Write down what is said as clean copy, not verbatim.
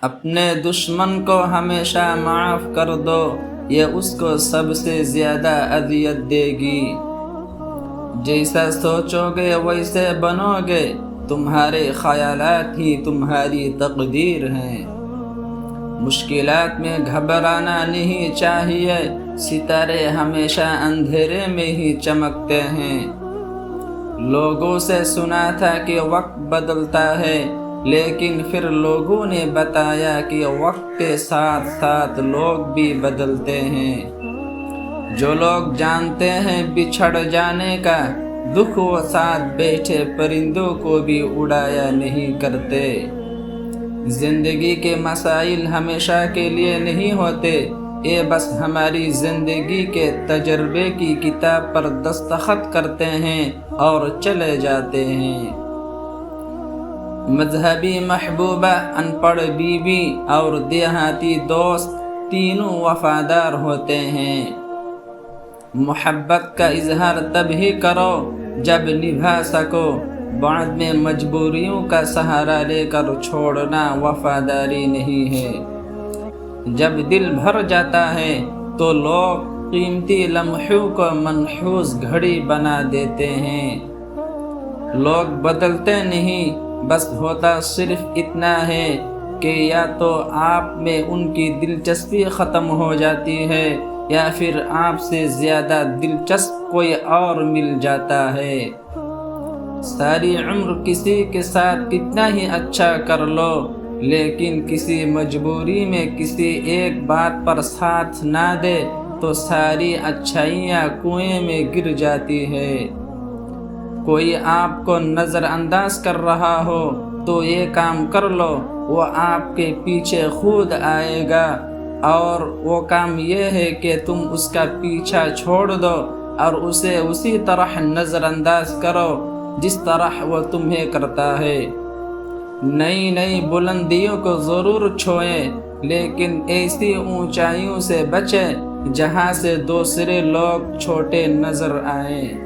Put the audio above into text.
اپنے دشمن کو ہمیشہ معاف کر دو، یہ اس کو سب سے زیادہ اذیت دے گی۔ جیسا سوچو گے ویسے بنو گے، تمہارے خیالات ہی تمہاری تقدیر ہیں۔ مشکلات میں گھبرانا نہیں چاہیے، ستارے ہمیشہ اندھیرے میں ہی چمکتے ہیں۔ لوگوں سے سنا تھا کہ وقت بدلتا ہے، لیکن پھر لوگوں نے بتایا کہ وقت کے ساتھ ساتھ لوگ بھی بدلتے ہیں۔ جو لوگ جانتے ہیں بچھڑ جانے کا دکھ، وہ ساتھ بیٹھے پرندوں کو بھی اڑایا نہیں کرتے۔ زندگی کے مسائل ہمیشہ کے لیے نہیں ہوتے، یہ بس ہماری زندگی کے تجربے کی کتاب پر دستخط کرتے ہیں اور چلے جاتے ہیں۔ مذہبی محبوبہ، ان پڑھ بیوی اور دیہاتی دوست تینوں وفادار ہوتے ہیں۔ محبت کا اظہار تب ہی کرو جب نبھا سکو، بعد میں مجبوریوں کا سہارا لے کر چھوڑنا وفاداری نہیں ہے۔ جب دل بھر جاتا ہے تو لوگ قیمتی لمحوں کو منحوس گھڑی بنا دیتے ہیں۔ لوگ بدلتے نہیں، بس ہوتا صرف اتنا ہے کہ یا تو آپ میں ان کی دلچسپی ختم ہو جاتی ہے یا پھر آپ سے زیادہ دلچسپ کوئی اور مل جاتا ہے۔ ساری عمر کسی کے ساتھ کتنا ہی اچھا کر لو، لیکن کسی مجبوری میں کسی ایک بات پر ساتھ نہ دے تو ساری اچھائیاں کنویں میں گر جاتی ہے۔ کوئی آپ کو نظر انداز کر رہا ہو تو یہ کام کر لو، وہ آپ کے پیچھے خود آئے گا، اور وہ کام یہ ہے کہ تم اس کا پیچھا چھوڑ دو اور اسے اسی طرح نظر انداز کرو جس طرح وہ تمہیں کرتا ہے۔ نئی نئی بلندیوں کو ضرور چھوئیں، لیکن ایسی اونچائیوں سے بچیں جہاں سے دوسرے لوگ چھوٹے نظر آئیں۔